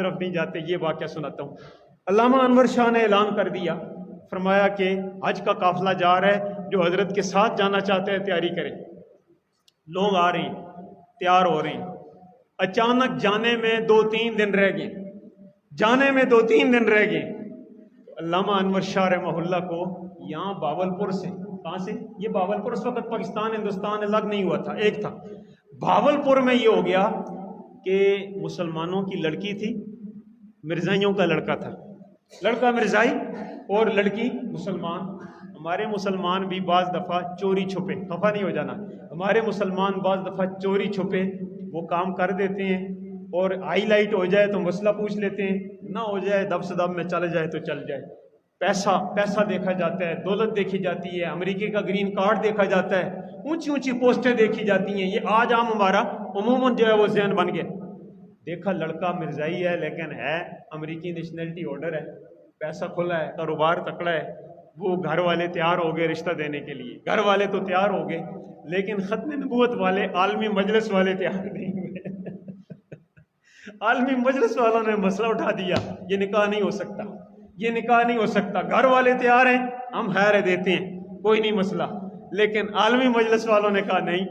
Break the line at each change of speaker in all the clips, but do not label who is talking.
طرف نہیں جاتے، یہ واقعہ سناتا ہوں۔ علامہ انور شاہ نے اعلان کر دیا، فرمایا کہ حج کا قافلہ جا رہا ہے، جو حضرت کے ساتھ جانا چاہتے ہیں تیاری کریں۔ لوگ آ رہے ہیں، تیار ہو رہے ہیں۔ اچانک جانے میں 2-3 دن رہ گئے، جانے میں 2-3 دن رہ گئے۔ علامہ انور شاہ رحمہ اللہ کو یہاں باولپور سے، کہاں سے؟ یہ باولپور اس وقت پاکستان ہندوستان الگ نہیں ہوا تھا، ایک تھا۔ باولپور میں یہ ہو گیا کہ مسلمانوں کی لڑکی تھی، مرزائیوں کا لڑکا تھا، لڑکا مرزائی اور لڑکی مسلمان۔ ہمارے مسلمان بھی بعض دفعہ چوری چھپے، خفا نہیں ہو جانا، ہمارے مسلمان بعض دفعہ چوری چھپے وہ کام کر دیتے ہیں، اور ہائی لائٹ ہو جائے تو مسئلہ پوچھ لیتے ہیں، نہ ہو جائے دب سے دب میں چل جائے تو چل جائے۔ پیسہ دیکھا جاتا ہے، دولت دیکھی جاتی ہے، امریکہ کا گرین کارڈ دیکھا جاتا ہے، اونچی اونچی پوسٹیں دیکھی جاتی ہیں۔ یہ آج عام ہمارا عموماً جو ہے وہ ذہن بن گیا۔ دیکھا لڑکا مرزائی ہے لیکن ہے امریکی نیشنلٹی ہولڈر ہے، پیسہ کھلا ہے، کاروبار تکڑا ہے۔ وہ گھر والے تیار ہو گئے رشتہ دینے کے لیے، گھر والے تو تیار ہو گئے، لیکن ختم نبوت والے عالمی مجلس والے تیار نہیں ہوئے۔ عالمی مجلس والوں نے مسئلہ اٹھا دیا، یہ نکاح نہیں ہو سکتا، یہ نکاح نہیں ہو سکتا۔ گھر والے تیار ہیں، ہم خیر دیتے ہیں، کوئی نہیں مسئلہ، لیکن عالمی مجلس والوں نے کہا نہیں۔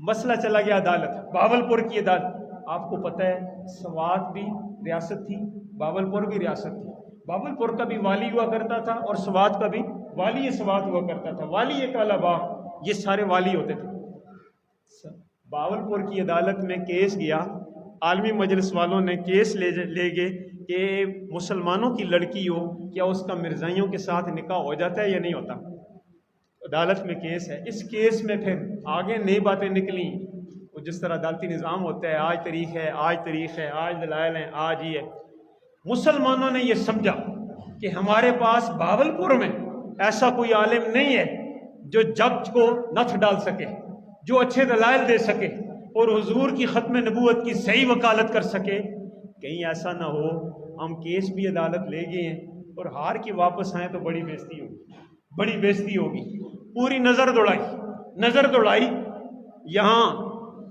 مسئلہ چلا گیا عدالت، باولپور کی عدالت۔ آپ کو پتہ ہے سوات بھی ریاست تھی، باولپور بھی ریاست تھی۔ باولپور کا بھی والی ہوا کرتا تھا اور سوات کا بھی والی سوات ہوا کرتا تھا، والی کالا باغ، یہ سارے والی ہوتے تھے۔ باولپور کی عدالت میں کیس گیا، عالمی مجلس والوں نے کیس لے گئے کہ مسلمانوں کی لڑکی ہو، کیا اس کا مرزائیوں کے ساتھ نکاح ہو جاتا ہے یا نہیں ہوتا؟ عدالت میں کیس ہے۔ اس کیس میں پھر آگے نئی باتیں نکلیں، وہ جس طرح عدالتی نظام ہوتا ہے، آج تاریخ ہے، آج تاریخ ہے، آج دلائل ہیں، آج ہی ہے۔ مسلمانوں نے یہ سمجھا کہ ہمارے پاس باولپور میں ایسا کوئی عالم نہیں ہے جو جج کو نتھ ڈال سکے، جو اچھے دلائل دے سکے اور حضور کی ختم نبوت کی صحیح وکالت کر سکے۔ کہیں ایسا نہ ہو ہم کیس بھی عدالت لے گئے ہیں اور ہار کے واپس آئیں تو بڑی بےزتی ہوگی، بڑی بےزتی ہوگی۔ پوری نظر دوڑائی، یہاں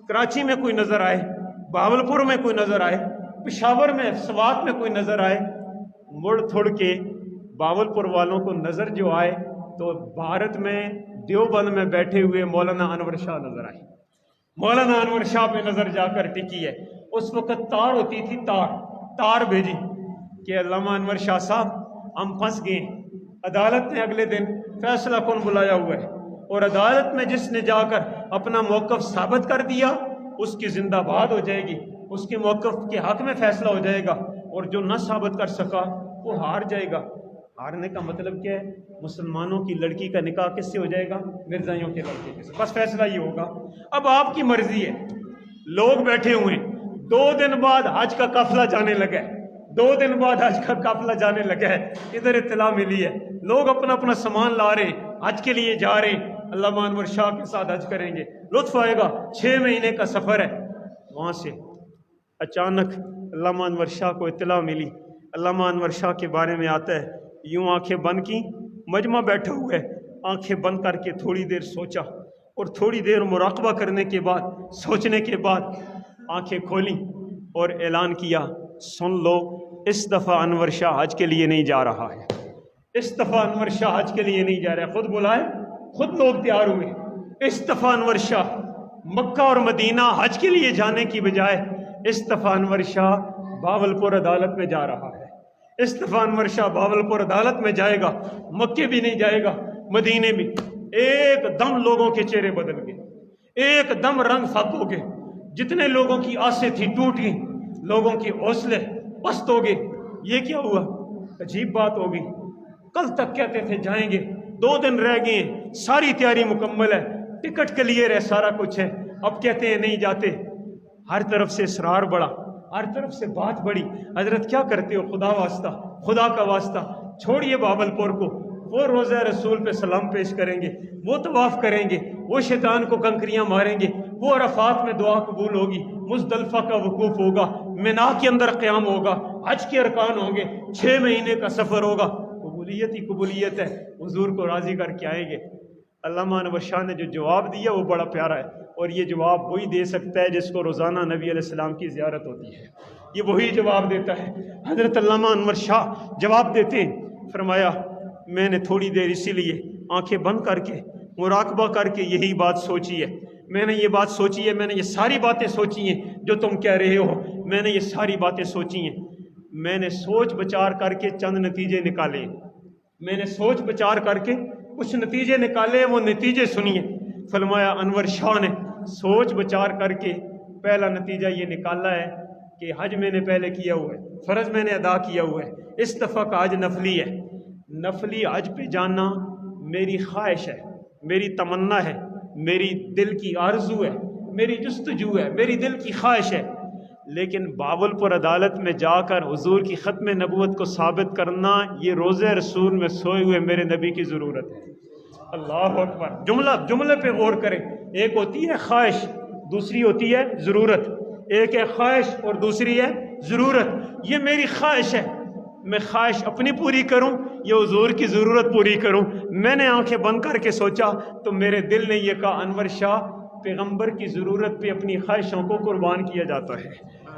کراچی میں کوئی نظر آئے، باولپور میں کوئی نظر آئے، پشاور میں، سوات میں کوئی نظر آئے، مڑ تھوڑ کے باولپور والوں کو نظر جو آئے تو بھارت میں دیوبند میں بیٹھے ہوئے مولانا انور شاہ نظر آئے۔ مولانا انور شاہ پہ نظر جا کر ٹکی ہے۔ اس وقت تار ہوتی تھی، تار بھیجی کہ علامہ انور شاہ صاحب ہم پھنس گئے۔ عدالت نے اگلے دن فیصلہ کن بلایا ہوا ہے، اور عدالت میں جس نے جا کر اپنا موقف ثابت کر دیا اس کی زندہ باد ہو جائے گی، اس کے موقف کے حق میں فیصلہ ہو جائے گا، اور جو نہ ثابت کر سکا وہ ہار جائے گا۔ ہارنے کا مطلب کیا ہے؟ مسلمانوں کی لڑکی کا نکاح کس سے ہو جائے گا؟ مرزائیوں کے لڑکے کے سے، بس فیصلہ یہ ہوگا۔ اب آپ کی مرضی ہے، لوگ بیٹھے ہوئے ہیں، 2 دن بعد حج کا قافلہ جانے لگا ہے، 2 دن بعد حج کا قافلہ جانے لگا ہے، ادھر اطلاع ملی ہے، لوگ اپنا اپنا سامان لا رہے ہیں، حج کے لیے جا رہے ہیں، علامہ انور شاہ کے ساتھ حج کریں گے، لطف آئے گا، 6 مہینے کا سفر ہے۔ وہاں سے اچانک علامہ انور شاہ کو اطلاع ملی، علامہ انور شاہ کے بارے میں آتا ہے، یوں آنکھیں بند کی، مجمع بیٹھا ہوا ہے، آنکھیں بند کر کے تھوڑی دیر سوچا، اور تھوڑی دیر مراقبہ کرنے کے بعد، سوچنے کے بعد آنکھیں کھولیں اور اعلان کیا، سن لو اس دفعہ انور شاہ حج کے لیے نہیں جا رہا ہے، اس دفعہ انور شاہ حج کے لیے نہیں جا رہا ہے۔ خود بلائے، خود لوگ تیار ہوئے، اس دفعہ انور شاہ مکہ اور مدینہ حج کے لیے جانے کی بجائے اس دفعہ انور شاہ باولپور عدالت میں جا رہا ہے، اس دفعہ انور شاہ باولپور عدالت میں جائے گا، مکے بھی نہیں جائے گا، مدینے بھی۔ ایک دم لوگوں کے چہرے بدل گئے، ایک دم رنگ فاق ہو گئے، جتنے لوگوں کی آسیں تھی ٹوٹ گئیں، لوگوں کے حوصلے پست ہو گئے۔ یہ کیا ہوا؟ عجیب بات ہوگی، کل تک کہتے تھے جائیں گے، 2 دن رہ گئے ہیں، ساری تیاری مکمل ہے، ٹکٹ کلیئر ہے، سارا کچھ ہے، اب کہتے ہیں نہیں جاتے۔ ہر طرف سے اصرار بڑھا، ہر طرف سے بات بڑھی، حضرت کیا کرتے ہو؟ خدا واسطہ، خدا کا واسطہ چھوڑیے باولپور کو، وہ روضہ رسول پہ سلام پیش کریں گے، وہ طواف کریں گے، وہ شیطان کو کنکریاں ماریں گے، وہ عرفات میں دعا قبول ہوگی، مزدلفہ کا وقوف ہوگا، مینا کے اندر قیام ہوگا، حج کے ارکان ہوں گے، 6 مہینے کا سفر ہوگا، قبولیت ہی قبولیت ہے، حضور کو راضی کر کے آئیں گے۔ علامہ انور شاہ نے جو جواب دیا وہ بڑا پیارا ہے، اور یہ جواب وہی دے سکتا ہے جس کو روزانہ نبی علیہ السلام کی زیارت ہوتی ہے۔ یہ وہی جواب دیتا ہے۔ حضرت علامہ انور شاہ جواب دیتے ہیں، فرمایا میں نے تھوڑی دیر اسی لیے آنکھیں بند کر کے مراقبہ کر کے یہی بات سوچی ہے، میں نے یہ بات سوچی ہے، میں نے یہ ساری باتیں سوچی ہیں جو تم کہہ رہے ہو، میں نے یہ ساری باتیں سوچی ہیں، میں نے سوچ بچار کر کے چند نتیجے نکالے، میں نے سوچ بچار کر کے کچھ نتیجے نکالے، وہ نتیجے سنیے۔ فرمایا انور شاہ نے سوچ بچار کر کے پہلا نتیجہ یہ نکالا ہے کہ حج میں نے پہلے کیا ہوا ہے، فرض میں نے ادا کیا ہوا ہے، اس دفعہ کا حج نفلی ہے، نفلی حج پہ جانا میری خواہش ہے، میری تمنا ہے، میری دل کی آرزو ہے، میری جستجو ہے، میری دل کی خواہش ہے، لیکن باولپور عدالت میں جا کر حضور کی ختم نبوت کو ثابت کرنا یہ روزہ رسول میں سوئے ہوئے میرے نبی کی ضرورت ہے۔ اللہ اکبر، جملے پہ غور کریں، ایک ہوتی ہے خواہش، دوسری ہوتی ہے ضرورت، ایک ہے خواہش اور دوسری ہے ضرورت۔ یہ میری خواہش ہے، میں خواہش اپنی پوری کروں یا حضور کی ضرورت پوری کروں؟ میں نے آنکھیں بند کر کے سوچا تو میرے دل نے یہ کہا انور شاہ پیغمبر کی ضرورت پہ اپنی خواہشوں کو قربان کیا جاتا ہے،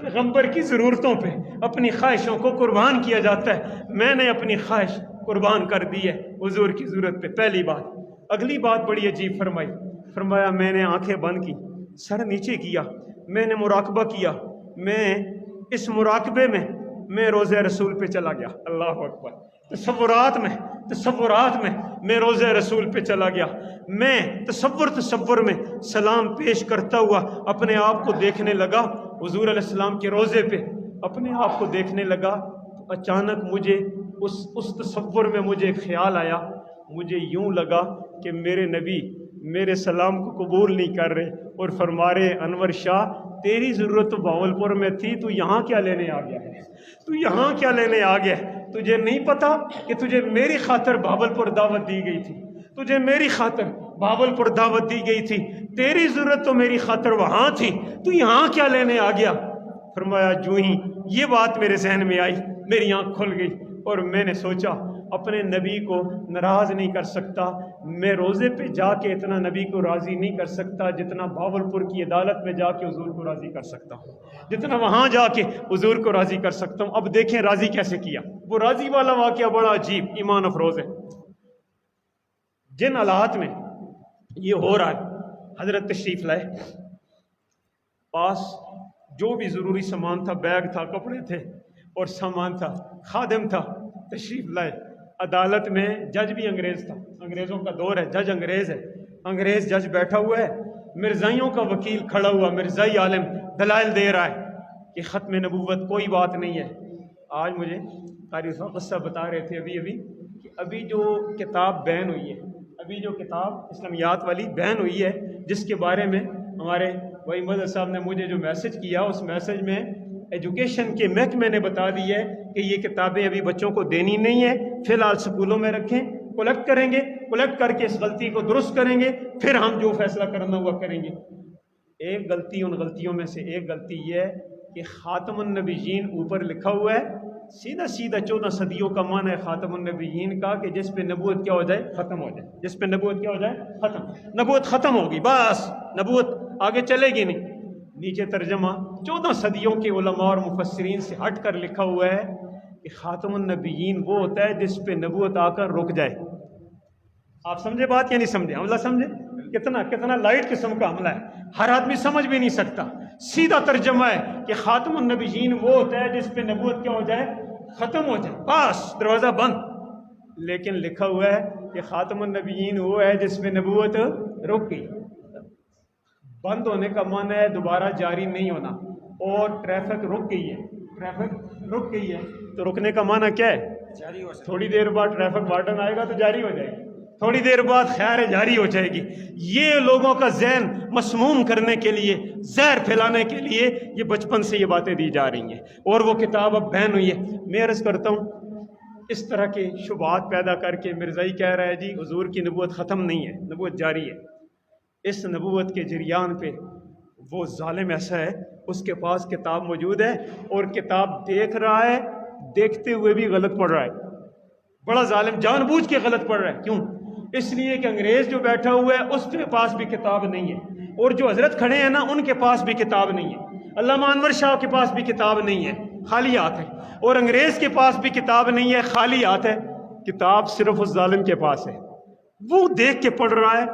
پیغمبر کی ضرورتوں پہ اپنی خواہشوں کو قربان کیا جاتا ہے، میں نے اپنی خواہش قربان کر دی ہے حضور کی ضرورت پہ، پہلی بات۔ اگلی بات بڑی عجیب فرمائی، فرمایا میں نے آنکھیں بند کی، سر نیچے کیا، میں نے مراقبہ کیا، میں اس مراقبے میں روزہ رسول پہ چلا گیا۔ اللہ اکبر، تصورات میں روزہ رسول پہ چلا گیا، میں تصور میں سلام پیش کرتا ہوا اپنے آپ کو دیکھنے لگا حضور علیہ السلام کے روزے پہ، اپنے آپ کو دیکھنے لگا تو اچانک مجھے اس تصور میں مجھے خیال آیا، مجھے یوں لگا کہ میرے نبی میرے سلام کو قبول نہیں کر رہے اور فرما رہے انور شاہ تیری ضرورت تو باولپور میں تھی، تو یہاں کیا لینے آ گیا ہے؟ تو یہاں کیا لینے آ گیا ہے؟ تجھے نہیں پتا کہ تجھے میری خاطر باولپور دعوت دی گئی تھی، تجھے میری خاطر باولپور دعوت دی گئی تھی، تیری ضرورت تو میری خاطر وہاں تھی، تو یہاں کیا لینے آ گیا؟ فرمایا جو ہی یہ بات میرے ذہن میں آئی میری آنکھ کھل گئی اور میں نے سوچا اپنے نبی کو ناراض نہیں کر سکتا، میں روزے پہ جا کے اتنا نبی کو راضی نہیں کر سکتا جتنا باولپور کی عدالت میں جا کے حضور کو راضی کر سکتا ہوں، جتنا وہاں جا کے حضور کو راضی کر سکتا ہوں۔ اب دیکھیں راضی کیسے کیا، وہ راضی والا واقعہ بڑا عجیب ایمان افروز ہے۔ جن حالات میں یہ ہو رہا ہے حضرت تشریف لائے، پاس جو بھی ضروری سامان تھا، بیگ تھا، کپڑے تھے اور سامان تھا، خادم تھا، تشریف لائے۔ عدالت میں جج بھی انگریز تھا، انگریزوں کا دور ہے، جج انگریز ہے، انگریز جج بیٹھا ہوا ہے، مرزائیوں کا وکیل کھڑا ہوا، مرزائی عالم دلائل دے رہا ہے کہ ختم نبوت کوئی بات نہیں ہے۔ آج مجھے قاری صاحب قصہ بتا رہے تھے ابھی کہ ابھی جو کتاب بین ہوئی ہے، ابھی جو کتاب اسلامیات والی بین ہوئی ہے، جس کے بارے میں ہمارے وہی مدد صاحب نے مجھے جو میسج کیا، اس میسج میں ایجوکیشن کے محکمے نے بتا دی ہے کہ یہ کتابیں ابھی بچوں کو دینی نہیں ہے، فی الحال سکولوں میں رکھیں، کلیکٹ کریں گے، کلیکٹ کر کے اس غلطی کو درست کریں گے، پھر ہم جو فیصلہ کرنا ہوا کریں گے۔ ایک غلطی ان غلطیوں میں سے ایک غلطی یہ ہے کہ خاتم النبیین اوپر لکھا ہوا ہے، سیدھا 14 صدیوں کا معنی ہے خاتم النبیین کا کہ جس پہ نبوت کیا ہو جائے، ختم ہو جائے، جس پہ نبوت کیا ہو جائے، ختم، نبوت ختم ہوگی، بس نبوت آگے چلے گی نہیں۔ نیچے ترجمہ 14 صدیوں کے علماء اور مفسرین سے ہٹ کر لکھا ہوا ہے کہ خاتم النبیین وہ ہوتا ہے جس پہ نبوت آ کر رک جائے۔ آپ سمجھے بات یا نہیں سمجھے؟ عملہ سمجھے؟ کتنا لائٹ قسم کا عملہ ہے، ہر آدمی سمجھ بھی نہیں سکتا۔ سیدھا ترجمہ ہے کہ خاتم النبیین وہ ہوتا ہے جس پہ نبوت کیا ہو جائے، ختم ہو جائے، بس دروازہ بند۔ لیکن لکھا ہوا ہے کہ خاتم النبیین وہ ہے جس پہ نبوت رک گئی۔ بند ہونے کا معنی ہے دوبارہ جاری نہیں ہونا، اور ٹریفک رک گئی ہے، ٹریفک رک گئی ہے تو رکنے کا معنی کیا ہے؟ تھوڑی دیر بعد ٹریفک وارڈن آئے گا تو جاری ہو جائے گی، تھوڑی دیر بعد خیر جاری ہو جائے گی۔ یہ لوگوں کا ذہن مسموم کرنے کے لیے، زہر پھیلانے کے لیے یہ بچپن سے یہ باتیں دی جا رہی ہیں، اور وہ کتاب اب بین ہوئی ہے۔ میں عرض کرتا ہوں اس طرح کے شبہات پیدا کر کے مرزائی کہہ رہا ہے جی حضور کی نبوت ختم نہیں ہے، نبوت جاری ہے۔ اس نبوت کے جریان پہ وہ ظالم ایسا ہے، اس کے پاس کتاب موجود ہے اور کتاب دیکھ رہا ہے، دیکھتے ہوئے بھی غلط پڑھ رہا ہے۔ بڑا ظالم جان بوجھ کے غلط پڑھ رہا ہے، کیوں؟ اس لیے کہ انگریز جو بیٹھا ہوا ہے اس کے پاس بھی کتاب نہیں ہے، اور جو حضرت کھڑے ہیں نا ان کے پاس بھی کتاب نہیں ہے۔ علامہ انور شاہ کے پاس بھی کتاب نہیں ہے، خالی ہاتھ ہے، اور انگریز کے پاس بھی کتاب نہیں ہے، خالی ہاتھ ہے۔ کتاب صرف اس ظالم کے پاس ہے، وہ دیکھ کے پڑھ رہا ہے،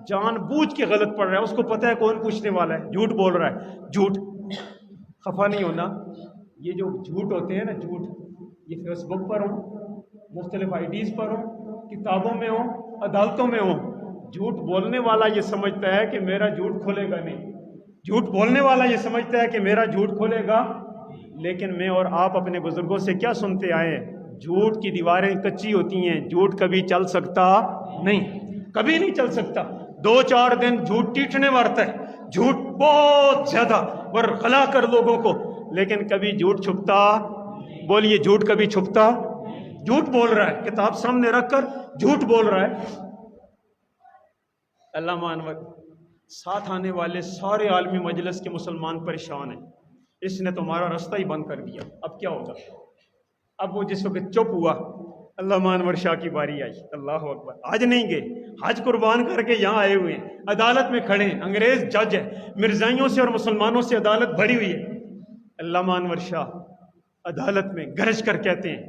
جان بوجھ کے غلط پڑھ رہا ہے، اس کو پتہ ہے کون پوچھنے والا ہے، جھوٹ بول رہا ہے۔ جھوٹ، خفا نہیں ہونا، یہ جو جھوٹ ہوتے ہیں نا، جھوٹ، یہ فیس بک پر ہوں، مختلف آئی ڈیز پر ہوں، کتابوں میں ہوں، عدالتوں میں ہوں، جھوٹ بولنے والا یہ سمجھتا ہے کہ میرا جھوٹ کھلے گا نہیں، جھوٹ بولنے والا یہ سمجھتا ہے کہ میرا جھوٹ کھلے گا، لیکن میں اور آپ اپنے بزرگوں سے کیا سنتے آئے ہیں؟ جھوٹ کی دیواریں کچی ہوتی ہیں، جھوٹ کبھی چل سکتا نہیں، کبھی نہیں چل سکتا۔ 2-4 دن جھوٹ ٹیٹنے مارتا ہے، جھوٹ بہت زیادہ ورغلا کر لوگوں کو، لیکن کبھی جھوٹ چھپتا، بولیے جھوٹ کبھی چھپتا؟ جھوٹ بول رہا ہے، کتاب سامنے رکھ کر جھوٹ بول رہا ہے۔ علامہ انور ساتھ آنے والے سارے عالمی مجلس کے مسلمان پریشان ہیں، اس نے تمہارا راستہ ہی بند کر دیا، اب کیا ہوگا؟ اب وہ جس وقت چپ ہوا، علامہ انور شاہ کی باری آئی، اللہ اکبر۔ آج نہیں گئے، حج قربان کر کے یہاں آئے ہوئے ہیں، عدالت میں کھڑے ہیں، انگریز جج ہے، مرزائیوں سے اور مسلمانوں سے عدالت بھری ہوئی ہے۔ علامہ انور شاہ عدالت میں گرج کر کہتے ہیں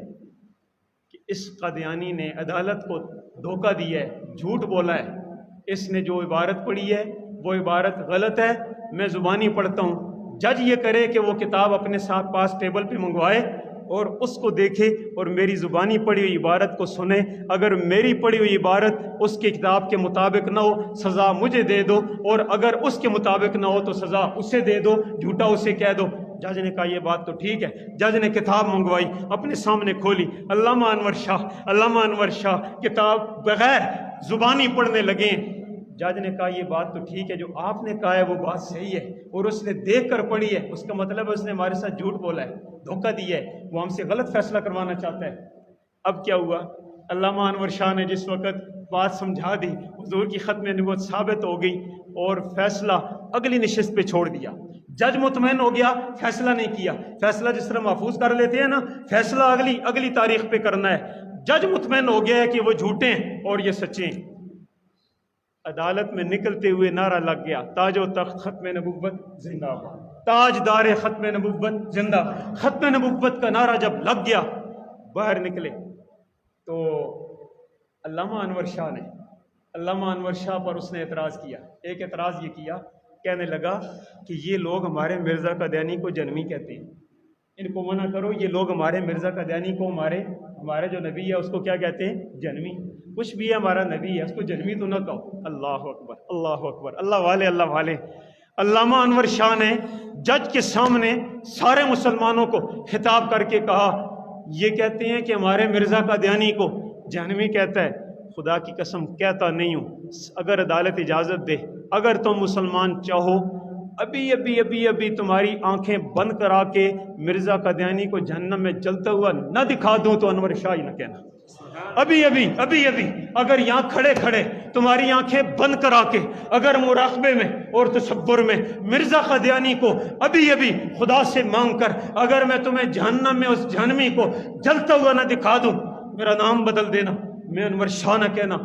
کہ اس قادیانی نے عدالت کو دھوکہ دیا ہے، جھوٹ بولا ہے، اس نے جو عبارت پڑھی ہے وہ عبارت غلط ہے، میں زبانی پڑھتا ہوں، جج یہ کرے کہ وہ کتاب اپنے ساتھ پاس ٹیبل پہ منگوائے اور اس کو دیکھے اور میری زبانی پڑھی ہوئی عبارت کو سنے، اگر میری پڑھی ہوئی عبارت اس کی کتاب کے مطابق نہ ہو سزا مجھے دے دو، اور اگر اس کے مطابق نہ ہو تو سزا اسے دے دو، جھوٹا اسے کہہ دو۔ جج نے کہا یہ بات تو ٹھیک ہے، جج نے کتاب منگوائی، اپنے سامنے کھولی، علامہ انور شاہ کتاب بغیر زبانی پڑھنے لگے۔ جج نے کہا یہ بات تو ٹھیک ہے، جو آپ نے کہا ہے وہ بات صحیح ہے، اور اس نے دیکھ کر پڑھی ہے، اس کا مطلب ہے اس نے ہمارے ساتھ جھوٹ بولا ہے، دھوکہ دیا ہے، وہ ہم سے غلط فیصلہ کروانا چاہتا ہے۔ اب کیا ہوا؟ علامہ انور شاہ نے جس وقت بات سمجھا دی، حضور کی ختم نبوت ثابت ہو گئی، اور فیصلہ اگلی نشست پہ چھوڑ دیا۔ جج مطمئن ہو گیا، فیصلہ نہیں کیا، فیصلہ جس طرح محفوظ کر لیتے ہیں نا، فیصلہ اگلی تاریخ پہ کرنا ہے۔ جج مطمئن ہو گیا ہے کہ وہ جھوٹے ہیں اور یہ سچے ہیں۔ عدالت میں نکلتے ہوئے نعرہ لگ گیا، تاج و تخت ختم نبوت زندہ باد، تاج دار ختم نبوت زندہ۔ ختم نبوت کا نعرہ جب لگ گیا، باہر نکلے تو علامہ انور شاہ پر اس نے اعتراض کیا۔ ایک اعتراض یہ کیا، کہنے لگا کہ یہ لوگ ہمارے مرزا قادیانی کو جنمی کہتے ہیں، ان کو منع کرو، یہ لوگ ہمارے مرزا قادیانی کو ہمارے جو نبی ہے اس کو کیا کہتے ہیں؟ جنمی۔ کچھ بھی ہے ہمارا نبی ہے، اس کو جنمی تو نہ کہو۔ اللہ اکبر، اللہ اکبر، اللہ والے۔ علامہ انور شاہ نے جج کے سامنے سارے مسلمانوں کو خطاب کر کے کہا، یہ کہتے ہیں کہ ہمارے مرزا قادیانی کو جہنمی کہتا ہے، خدا کی قسم کہتا نہیں ہوں، اگر عدالت اجازت دے، اگر تم مسلمان چاہو، ابھی تمہاری آنکھیں بند کرا کے مرزا قادیانی کو جہنم میں جلتا ہوا نہ دکھا دوں تو انور شاہ ہی نہ کہنا۔ ابھی اگر یہاں کھڑے تمہاری آنکھیں بند کرا کے اگر مراقبے میں اور تصور میں مرزا قادیانی کو ابھی خدا سے مانگ کر اگر میں تمہیں جہنم میں اس جہنمی کو جلتا ہوا نہ دکھا دوں، میرا نام بدل دینا، میں انور شاہ نہ کہنا۔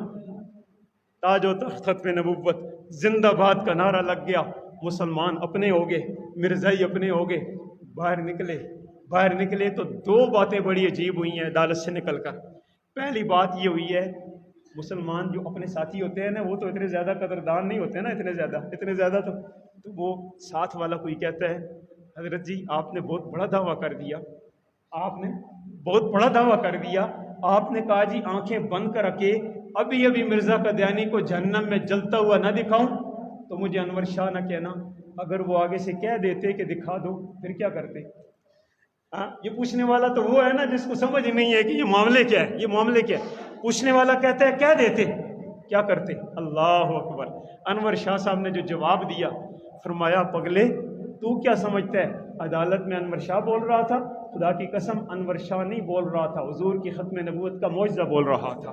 تاج و تخت ختم نبوت زندہ باد کا نعرہ لگ گیا، مسلمان اپنے ہو گئے، مرزائی اپنے ہو گئے۔ باہر نکلے تو 2 باتیں بڑی عجیب ہوئی ہیں عدالت سے نکل کر۔ پہلی بات یہ ہوئی ہے، مسلمان جو اپنے ساتھی ہوتے ہیں نا، وہ تو اتنے زیادہ قدردان نہیں ہوتے نا، اتنے زیادہ تو وہ ساتھ والا کوئی کہتا ہے، حضرت جی آپ نے بہت بڑا دعویٰ کر دیا، آپ نے کہا جی آنکھیں بند کر کے ابھی مرزا قادیانی کو جہنم میں جلتا ہوا نہ دکھاؤں تو مجھے انور شاہ نہ کہنا۔ اگر وہ آگے سے کہہ دیتے کہ دکھا دو، پھر کیا کرتے؟ یہ پوچھنے والا تو وہ ہے نا جس کو سمجھ نہیں ہے کہ یہ معاملے کیا ہے، پوچھنے والا کہتا ہے کہہ دیتے، کیا کرتے؟ اللہ اکبر۔ انور شاہ صاحب نے جو جواب دیا، فرمایا پگلے تو کیا سمجھتا ہے عدالت میں انور شاہ بول رہا تھا؟ خدا کی قسم انور شاہ نہیں بول رہا تھا، حضور کی ختم نبوت کا معجزہ بول رہا تھا،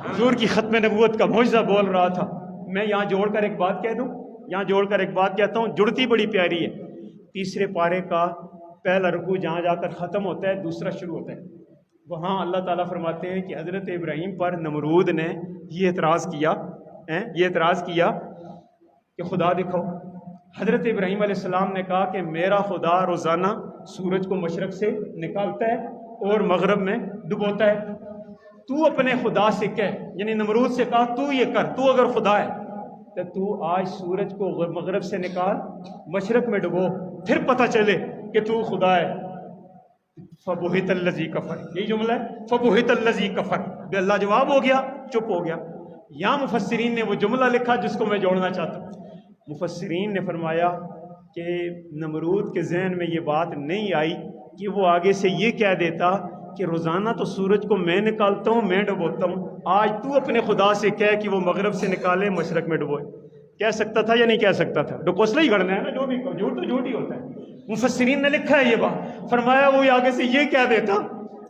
حضور کی ختم نبوت کا معجزہ بول رہا تھا۔ میں یہاں جوڑ کر ایک بات کہتا ہوں، جڑتی بڑی پیاری ہے۔ 3 پارے کا پہلا رکوع جہاں جا کر ختم ہوتا ہے، دوسرا شروع ہوتا ہے، وہاں اللہ تعالیٰ فرماتے ہیں کہ حضرت ابراہیم پر نمرود نے یہ اعتراض کیا کہ خدا دکھاؤ، حضرت ابراہیم علیہ السلام نے کہا کہ میرا خدا روزانہ سورج کو مشرق سے نکالتا ہے اور مغرب میں ڈبوتا ہے، تو اپنے خدا سے کہہ، یعنی نمرود سے کہا تو یہ کر، تو اگر خدا ہے تو آج سورج کو مغرب سے نکال مشرق میں ڈبو، پھر پتہ چلے کہ تو خدا ہے۔ فبہت الذی کفر، یہی جملہ ہے، فبہت الذی کفر، بے اللہ جواب ہو گیا، چپ ہو گیا۔ یا مفسرین نے وہ جملہ لکھا جس کو میں جوڑنا چاہتا ہوں۔ مفسرین نے فرمایا کہ نمرود کے ذہن میں یہ بات نہیں آئی کہ وہ آگے سے یہ کہہ دیتا کہ روزانہ تو سورج کو میں نکالتا ہوں، میں ڈبوتا ہوں، آج تو اپنے خدا سے کہہ کہ وہ مغرب سے نکالے مشرق میں ڈبوئے۔ کہہ سکتا تھا یا نہیں کہہ سکتا تھا؟ ڈکوسلا ہی گڑنا ہے نا، جو بھی جھوٹ تو جھوٹ ہی ہوتا ہے۔ مفسرین نے لکھا ہے یہ بات، فرمایا وہ آگے سے یہ کہہ دیتا،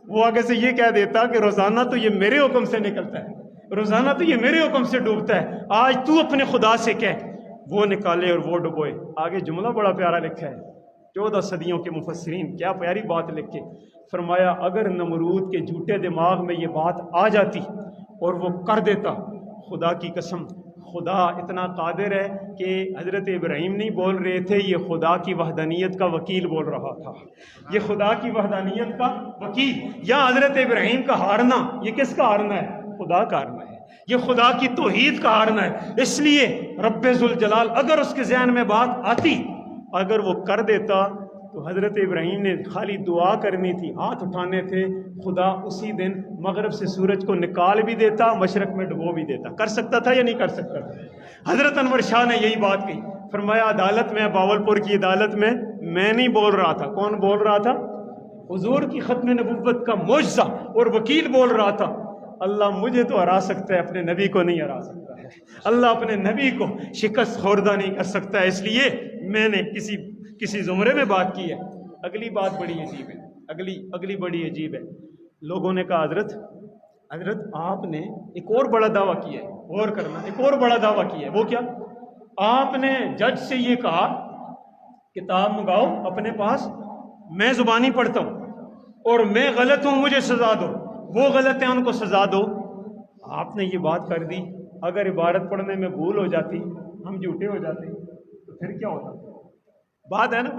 وہ آگے سے یہ کہہ دیتا کہ روزانہ تو یہ میرے حکم سے نکلتا ہے، روزانہ تو یہ میرے حکم سے ڈوبتا ہے، آج تو اپنے خدا سے کہہ وہ نکالے اور وہ ڈبوئے۔ آگے جملہ بڑا پیارا لکھا ہے، 14 صدیوں کے مفسرین، کیا پیاری بات لکھے، فرمایا اگر نمرود کے جھوٹے دماغ میں یہ بات آ جاتی اور وہ کر دیتا، خدا کی قسم خدا اتنا قادر ہے کہ حضرت ابراہیم نہیں بول رہے تھے، یہ خدا کی وحدانیت کا وکیل بول رہا تھا، یہ خدا کی وحدانیت کا وکیل۔ یا حضرت ابراہیم کا ہارنا یہ کس کا ہارنا ہے؟ خدا کا ہارنا ہے، یہ خدا کی توحید کا ہارنا ہے۔ اس لیے رب ذوالجلال اگر اس کے ذہن میں بات آتی، اگر وہ کر دیتا تو حضرت ابراہیم نے خالی دعا کرنی تھی، ہاتھ اٹھانے تھے، خدا اسی دن مغرب سے سورج کو نکال بھی دیتا، مشرق میں ڈبو بھی دیتا۔ کر سکتا تھا یا نہیں کر سکتا تھا؟ حضرت انور شاہ نے یہی بات کہی، فرمایا عدالت میں، باولپور کی عدالت میں میں نہیں بول رہا تھا، کون بول رہا تھا؟ حضور کی ختم نبوت کا معجزہ اور وکیل بول رہا تھا، اللہ مجھے تو ہرا سکتا ہے، اپنے نبی کو نہیں ہرا سکتا ہے، اللہ اپنے نبی کو شکست خوردہ نہیں کر سکتا ہے، اس لیے میں نے کسی زمرے میں بات کی ہے۔ اگلی بات بڑی عجیب ہے، اگلی بڑی عجیب ہے۔ لوگوں نے کہا حضرت آپ نے ایک اور بڑا دعویٰ کیا ہے، غور کرنا، ایک اور بڑا دعویٰ کیا ہے، وہ کیا؟ آپ نے جج سے یہ کہا کتاب منگاؤ اپنے پاس، میں زبانی پڑھتا ہوں اور میں غلط ہوں مجھے سزا دو، وہ غلط ہیں ان کو سزا دو۔ آپ نے یہ بات کر دی، اگر عبارت پڑھنے میں بھول ہو جاتی، ہم جھوٹے ہو جاتے تو پھر کیا ہوتا؟ بات ہے نا،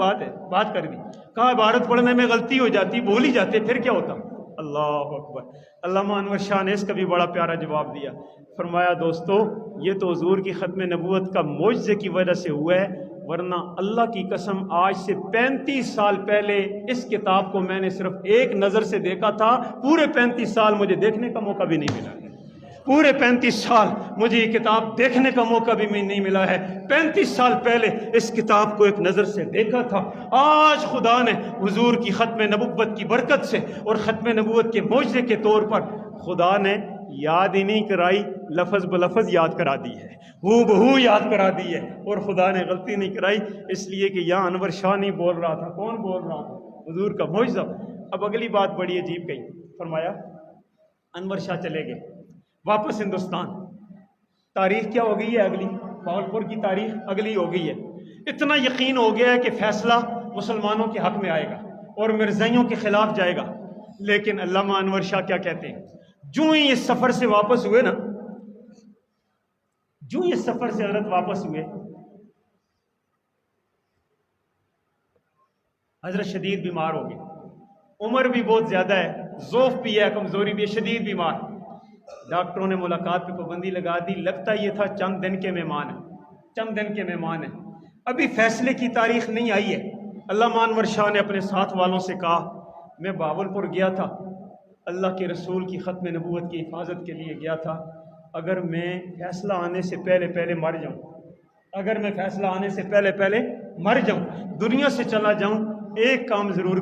بات کر دی، کہا عبارت پڑھنے میں غلطی ہو جاتی، بھول ہی جاتے، پھر کیا ہوتا؟ اللہ اکبر۔ علامہ انور شاہ نے اس کا بھی بڑا پیارا جواب دیا، فرمایا دوستو یہ تو حضور کی ختم نبوت کا معجزے کی وجہ سے ہوا ہے، ورنہ اللہ کی قسم آج سے 35 سال پہلے اس کتاب کو میں نے صرف ایک نظر سے دیکھا تھا، پورے 35 سال مجھے دیکھنے کا موقع بھی نہیں ملا ہے، پورے 35 سال مجھے یہ کتاب دیکھنے کا موقع بھی نہیں ملا ہے۔ 35 سال پہلے اس کتاب کو ایک نظر سے دیکھا تھا، آج خدا نے حضور کی ختم نبوت کی برکت سے اور ختم نبوت کے معجزے کے طور پر خدا نے یاد ہی نہیں کرائی، لفظ بلفظ یاد کرا دی ہے، ہو بہو یاد کرا دی ہے، اور خدا نے غلطی نہیں کرائی، اس لیے کہ یہاں انور شاہ نہیں بول رہا تھا، کون بول رہا تھا؟ حضور کا معجزہ۔ اب اگلی بات بڑی عجیب کہی، فرمایا انور شاہ چلے گئے واپس ہندوستان، تاریخ کیا ہو گئی ہے؟ اگلی باولپور کی تاریخ اگلی ہو گئی ہے۔ اتنا یقین ہو گیا ہے کہ فیصلہ مسلمانوں کے حق میں آئے گا اور مرزائیوں کے خلاف جائے گا، لیکن علامہ انور شاہ کیا کہتے ہیں، جو ہی اس سفر سے واپس ہوئے نا، جو ہی اس سفر سے حضرت واپس ہوئے، حضرت شدید بیمار ہو گئے، عمر بھی بہت زیادہ ہے، ضعف بھی ہے، کمزوری بھی ہے، شدید بیمار۔ ڈاکٹروں نے ملاقات پہ پابندی لگا دی، لگتا یہ تھا چند دن کے مہمان ہیں، ابھی فیصلے کی تاریخ نہیں آئی ہے۔ علامہ انور شاہ نے اپنے ساتھ والوں سے کہا، میں باولپور گیا تھا، اللہ کے رسول کی ختم نبوت کی حفاظت کے لیے گیا تھا، اگر میں فیصلہ آنے سے پہلے مر جاؤں، اگر میں فیصلہ آنے سے پہلے مر جاؤں، دنیا سے چلا جاؤں، ایک کام ضرور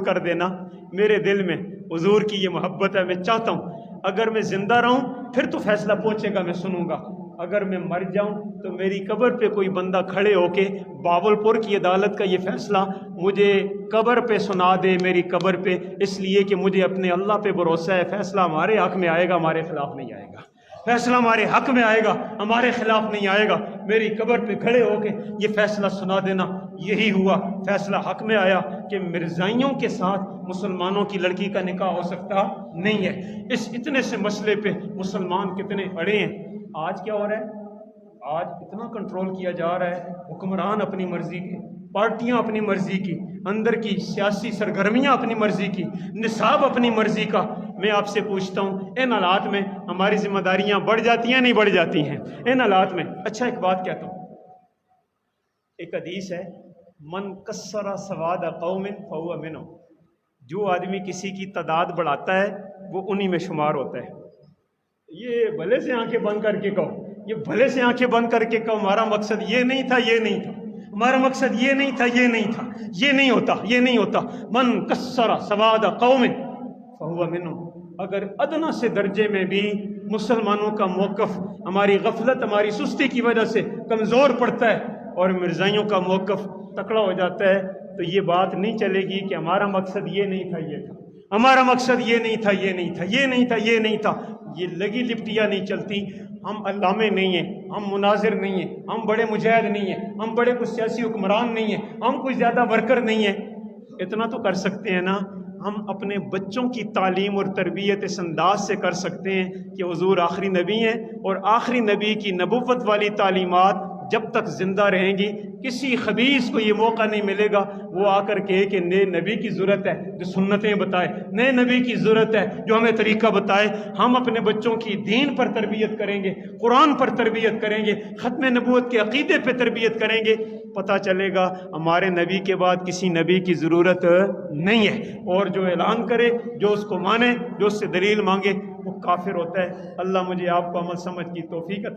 کر دینا، میرے دل میں حضور کی یہ محبت ہے، میں چاہتا ہوں اگر میں زندہ رہوں پھر تو فیصلہ پہنچے گا، میں سنوں گا، اگر میں مر جاؤں تو میری قبر پہ کوئی بندہ کھڑے ہو کے باولپور کی عدالت کا یہ فیصلہ مجھے قبر پہ سنا دے، میری قبر پہ، اس لیے کہ مجھے اپنے اللہ پہ بھروسہ ہے، فیصلہ ہمارے حق میں آئے گا، ہمارے خلاف نہیں آئے گا، فیصلہ ہمارے حق میں آئے گا، ہمارے خلاف نہیں آئے گا، میری قبر پہ کھڑے ہو کے یہ فیصلہ سنا دینا۔ یہی ہوا، فیصلہ حق میں آیا کہ مرزائیوں کے ساتھ مسلمانوں کی لڑکی کا نکاح ہو سکتا نہیں ہے۔ اس اتنے سے مسئلے پہ مسلمان کتنے اڑے ہیں۔ آج کیا ہو رہا ہے؟ آج اتنا کنٹرول کیا جا رہا ہے، حکمران اپنی مرضی کے، پارٹیاں اپنی مرضی کی، اندر کی سیاسی سرگرمیاں اپنی مرضی کی، نصاب اپنی مرضی کا۔ میں آپ سے پوچھتا ہوں ان حالات میں ہماری ذمہ داریاں بڑھ جاتی ہیں نہیں بڑھ جاتی ہیں ان حالات میں؟ اچھا ایک بات کہتا ہوں، ایک حدیث ہے، من کسر سواد قوم فہو منہم، جو آدمی کسی کی تعداد بڑھاتا ہے وہ انہی میں شمار ہوتا ہے۔ یہ بھلے سے آنکھیں بند کر کے کہو، یہ بھلے سے آنکھیں بند کر کے کہو ہمارا مقصد یہ نہیں تھا، یہ نہیں تھا، ہمارا مقصد یہ نہیں تھا، یہ نہیں تھا، یہ نہیں ہوتا، یہ نہیں ہوتا۔ من کسر سواد قوم فہو منہم، اگر ادنا سے درجے میں بھی مسلمانوں کا موقف ہماری غفلت، ہماری سستی کی وجہ سے کمزور پڑتا ہے اور مرزائیوں کا موقف تکڑا ہو جاتا ہے، تو یہ بات نہیں چلے گی کہ ہمارا مقصد یہ نہیں تھا، یہ تھا، ہمارا مقصد یہ نہیں تھا، یہ نہیں تھا، یہ نہیں تھا، یہ نہیں تھا۔ یہ لگی لپٹیاں نہیں چلتی۔ ہم علامے نہیں ہیں، ہم مناظر نہیں ہیں، ہم بڑے مجاہد نہیں ہیں، ہم بڑے کوئی سیاسی حکمران نہیں ہیں، ہم کوئی زیادہ ورکر نہیں ہیں۔ اتنا تو کر سکتے ہیں نا، ہم اپنے بچوں کی تعلیم اور تربیت اس انداز سے کر سکتے ہیں کہ حضور آخری نبی ہیں، اور آخری نبی کی نبوت والی تعلیمات جب تک زندہ رہیں گی کسی خبیث کو یہ موقع نہیں ملے گا وہ آ کر کہے کہ نئے نبی کی ضرورت ہے جو سنتیں بتائے، نئے نبی کی ضرورت ہے جو ہمیں طریقہ بتائے۔ ہم اپنے بچوں کی دین پر تربیت کریں گے، قرآن پر تربیت کریں گے، ختم نبوت کے عقیدے پہ تربیت کریں گے، پتہ چلے گا ہمارے نبی کے بعد کسی نبی کی ضرورت نہیں ہے۔ اور جو اعلان کرے، جو اس کو مانے، جو اس سے دلیل مانگے، وہ کافر ہوتا ہے۔ اللہ مجھے آپ کو عمل سمجھ کی توفیق عطا